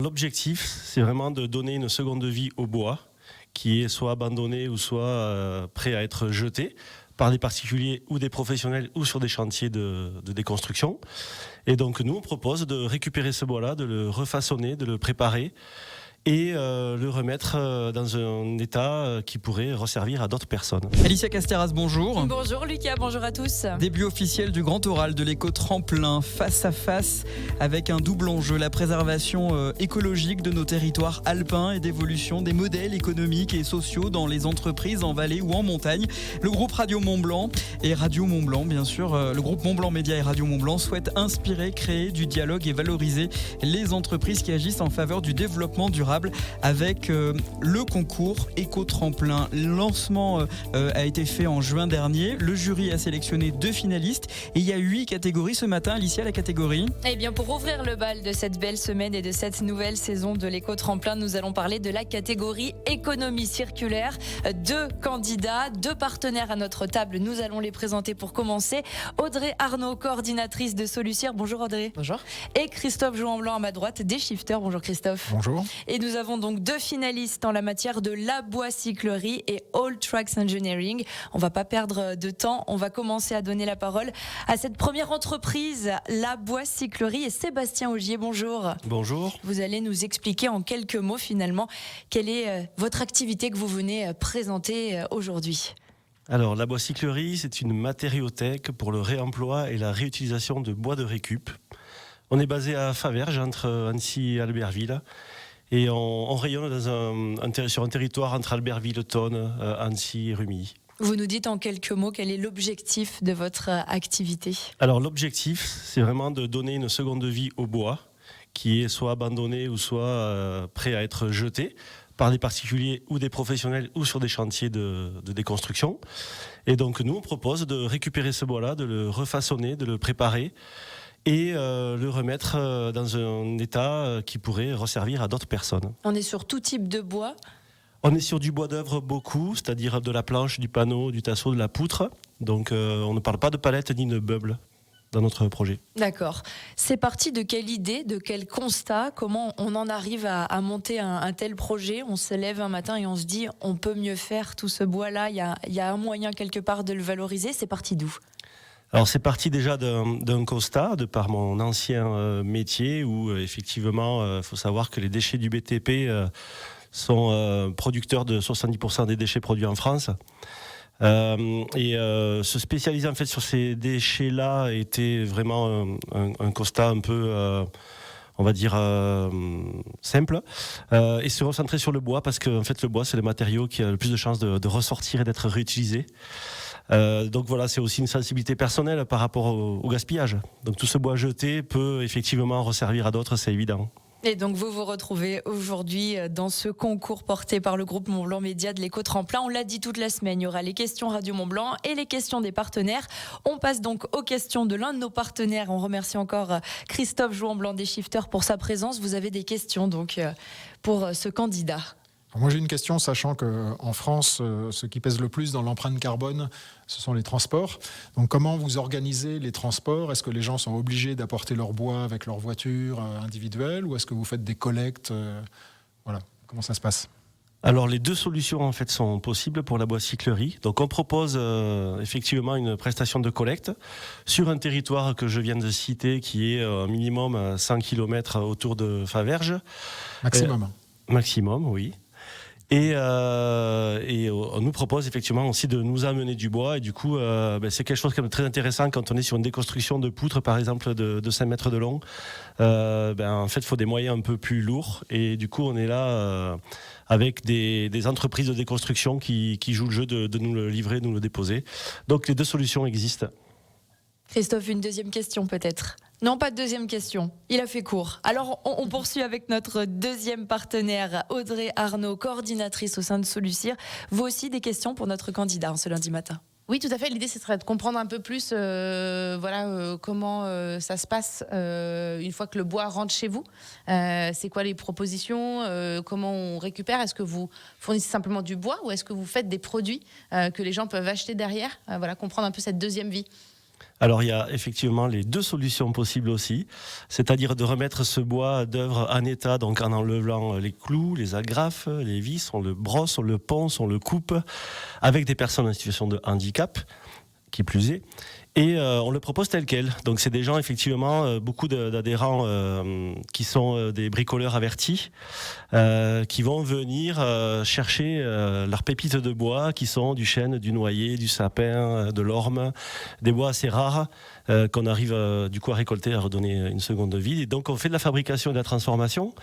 L'objectif, c'est vraiment de donner une seconde vie au bois, qui est soit abandonné ou soit prêt à être jeté par des particuliers ou des professionnels ou sur des chantiers de déconstruction. Et donc nous, on propose de récupérer ce bois-là, de le refaçonner, de le préparer et le remettre dans un état qui pourrait resservir à d'autres personnes. Alicia Casteras, bonjour. Bonjour Lucas, bonjour à tous. Début officiel du Grand Oral de l'éco-tremplin, face à face avec un double enjeu, la préservation écologique de nos territoires alpins et d'évolution des modèles économiques et sociaux dans les entreprises en vallée ou en montagne. Le groupe Radio Mont-Blanc et Radio Mont-Blanc, bien sûr, le groupe Mont-Blanc Média et Radio Mont-Blanc souhaitent inspirer, créer du dialogue et valoriser les entreprises qui agissent en faveur du développement durable avec le concours éco-tremplin. Le lancement a été fait en juin dernier. Le jury a sélectionné 2 finalistes et il y a 8 catégories ce matin. Alicia, la catégorie ? Eh bien, pour ouvrir le bal de cette belle semaine et de cette nouvelle saison de l'éco-tremplin, nous allons parler de la catégorie économie circulaire. 2 candidats, 2 partenaires à notre table. Nous allons les présenter pour commencer. Audrey Arnaud, coordinatrice de Solucir. Bonjour Audrey. Bonjour. Et Christophe Jouan-Blanc à ma droite, des shifters. Bonjour Christophe. Bonjour. Et nous avons donc 2 finalistes en la matière de la bois-cyclerie et All Tracks Engineering. On va pas perdre de temps. On va commencer à donner la parole à cette première entreprise, la bois-cyclerie. Et Sébastien Augier, bonjour. Bonjour. Vous allez nous expliquer en quelques mots finalement quelle est votre activité que vous venez présenter aujourd'hui. Alors, la bois-cyclerie, c'est une matériothèque pour le réemploi et la réutilisation de bois de récup. On est basé à Faverges, entre Annecy et Albertville. Et on rayonne sur un territoire entre Albertville, Thônes, Annecy et Rumilly. Vous nous dites en quelques mots quel est l'objectif de votre activité ? Alors l'objectif, c'est vraiment de donner une seconde vie au bois, qui est soit abandonné ou soit prêt à être jeté par des particuliers ou des professionnels ou sur des chantiers de déconstruction. Et donc nous, on propose de récupérer ce bois-là, de le refaçonner, de le préparer, et le remettre dans un état qui pourrait resservir à d'autres personnes. On est sur tout type de bois ? On est sur du bois d'œuvre beaucoup, c'est-à-dire de la planche, du panneau, du tasseau, de la poutre. Donc on ne parle pas de palette ni de meubles dans notre projet. D'accord. C'est parti de quelle idée, de quel constat ? Comment on en arrive à monter un tel projet ? On se lève un matin et on se dit on peut mieux faire tout ce bois-là, il y a un moyen quelque part de le valoriser. C'est parti d'où ? Alors c'est parti déjà d'un constat, de par mon ancien métier, où effectivement, faut savoir que les déchets du BTP sont producteurs de 70% des déchets produits en France. Se spécialiser en fait sur ces déchets-là était vraiment un constat un peu, on va dire, simple. Et se recentrer sur le bois, parce que en fait le bois c'est le matériau qui a le plus de chances de ressortir et d'être réutilisé. Donc voilà, c'est aussi une sensibilité personnelle par rapport au gaspillage. Donc tout ce bois jeté peut effectivement resservir à d'autres, c'est évident. Et donc vous vous retrouvez aujourd'hui dans ce concours porté par le groupe Mont-Blanc Média de l'éco-tremplin. On l'a dit toute la semaine, il y aura les questions Radio Mont-Blanc et les questions des partenaires. On passe donc aux questions de l'un de nos partenaires. On remercie encore Christophe Jouan-Blanc des Shifters pour sa présence. Vous avez des questions donc pour ce candidat. Moi j'ai une question, sachant qu'en France, ce qui pèse le plus dans l'empreinte carbone, ce sont les transports. Donc comment vous organisez les transports ? Est-ce que les gens sont obligés d'apporter leur bois avec leur voiture individuelle, ou est-ce que vous faites des collectes ? Voilà, comment ça se passe ? Alors les 2 solutions en fait sont possibles pour la bois-cyclerie. Donc on propose effectivement une prestation de collecte sur un territoire que je viens de citer, qui est un minimum à 100 km autour de Faverges. Maximum. Maximum, oui. Et on nous propose effectivement aussi de nous amener du bois, et du coup c'est quelque chose de très intéressant quand on est sur une déconstruction de poutres par exemple de 5 mètres de long. En fait il faut des moyens un peu plus lourds, et du coup on est là avec des entreprises de déconstruction qui jouent le jeu de nous le livrer, de nous le déposer. Donc les 2 solutions existent. Christophe, une deuxième question peut-être ? Non, pas de deuxième question. Il a fait court. Alors, on poursuit avec notre deuxième partenaire, Audrey Arnaud, coordinatrice au sein de Solucir. Vous aussi, des questions pour notre candidat ce lundi matin ? Oui, tout à fait. L'idée, ce serait de comprendre un peu plus comment ça se passe une fois que le bois rentre chez vous. C'est quoi les propositions ? Comment on récupère ? Est-ce que vous fournissez simplement du bois, ou est-ce que vous faites des produits que les gens peuvent acheter derrière ? Comprendre un peu cette deuxième vie. Alors il y a effectivement les deux solutions possibles aussi, c'est-à-dire de remettre ce bois d'œuvre en état, donc en enlevant les clous, les agrafes, les vis, on le brosse, on le ponce, on le coupe, avec des personnes en situation de handicap, qui plus est, et on le propose tel quel. Donc c'est des gens effectivement, beaucoup d'adhérents qui sont des bricoleurs avertis, qui vont venir chercher leurs pépites de bois, qui sont du chêne, du noyer, du sapin, de l'orme, des bois assez rares qu'on arrive du coup à récolter, à redonner une seconde vie. Et donc on fait de la fabrication et de la transformation.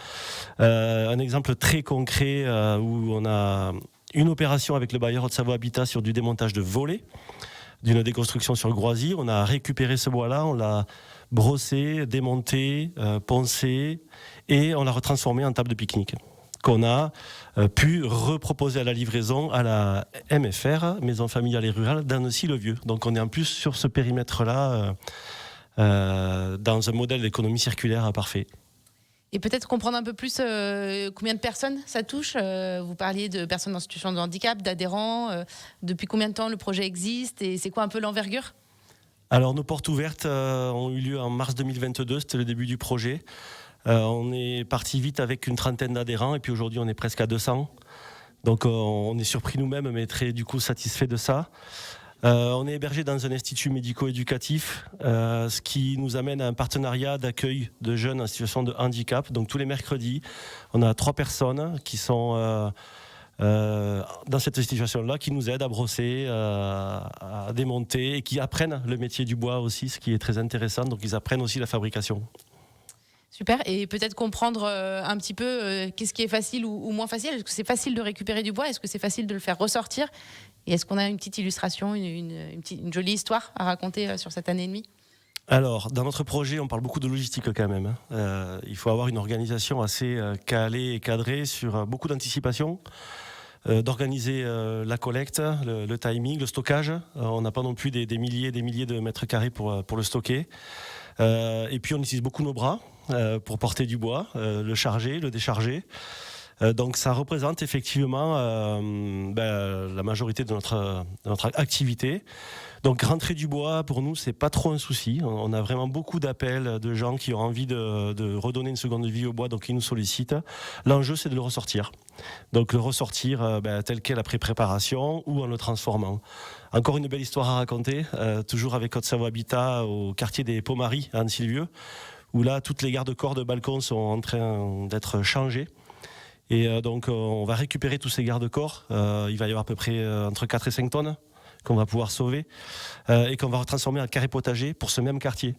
Un exemple très concret où on a une opération avec le bailleur Haute-Savoie Habitat sur du démontage de volets, d'une déconstruction sur Groisy. On a récupéré ce bois-là, on l'a brossé, démonté, poncé, et on l'a retransformé en table de pique-nique qu'on a pu reproposer à la livraison à la MFR, Maison Familiale et Rurale, d'Annecy-le-Vieux. Donc on est en plus sur ce périmètre-là, dans un modèle d'économie circulaire parfait. Et peut-être comprendre un peu plus combien de personnes ça touche. Vous parliez de personnes en situation de handicap, d'adhérents. Depuis combien de temps le projet existe et c'est quoi un peu l'envergure ? Alors nos portes ouvertes ont eu lieu en mars 2022, c'était le début du projet. On est parti vite avec une trentaine d'adhérents et puis aujourd'hui on est presque à 200. Donc on est surpris nous-mêmes mais très du coup satisfait de ça. On est hébergé dans un institut médico-éducatif, ce qui nous amène à un partenariat d'accueil de jeunes en situation de handicap. Donc tous les mercredis, on a 3 personnes qui sont dans cette situation-là, qui nous aident à brosser, à démonter et qui apprennent le métier du bois aussi, ce qui est très intéressant. Donc ils apprennent aussi la fabrication. Super, et peut-être comprendre un petit peu qu'est-ce qui est facile ou moins facile. Est-ce que c'est facile de récupérer du bois ? Est-ce que c'est facile de le faire ressortir ? Et est-ce qu'on a une petite illustration, une jolie histoire à raconter sur cette année et demie ? Alors, dans notre projet, on parle beaucoup de logistique quand même. Il faut avoir une organisation assez calée et cadrée sur beaucoup d'anticipation, d'organiser la collecte, le timing, le stockage. On n'a pas non plus des milliers et des milliers de mètres carrés pour le stocker. Et puis on utilise beaucoup nos bras pour porter du bois, le charger, le décharger. Donc ça représente effectivement la majorité de notre activité. Donc rentrer du bois, pour nous, c'est pas trop un souci. On a vraiment beaucoup d'appels de gens qui ont envie de redonner une seconde vie au bois, donc ils nous sollicitent. L'enjeu, c'est de le ressortir. Donc le ressortir tel quel après préparation ou en le transformant. Encore une belle histoire à raconter, toujours avec Haute-Savoie Habitat au quartier des Pommaries à Annecy-le-Vieux, où là, toutes les garde-corps de balcons sont en train d'être changées. Et donc on va récupérer tous ces garde-corps, il va y avoir à peu près entre 4 et 5 tonnes qu'on va pouvoir sauver et qu'on va retransformer en carré potager pour ce même quartier,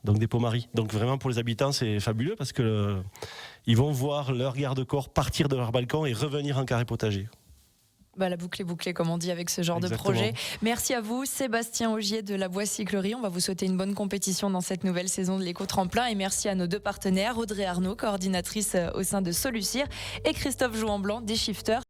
donc des Pommaries. Donc vraiment pour les habitants c'est fabuleux parce que ils vont voir leur garde-corps partir de leur balcon et revenir en carré potager. La boucle est bouclée, comme on dit, avec ce genre Exactement. de projet. Merci à vous, Sébastien Augier de la Bois-Cyclerie. On va vous souhaiter une bonne compétition dans cette nouvelle saison de l'éco-tremplin. Et merci à nos 2 partenaires, Audrey Arnaud, coordinatrice au sein de Solucir, et Christophe Jouan-Blanc, des Shifters.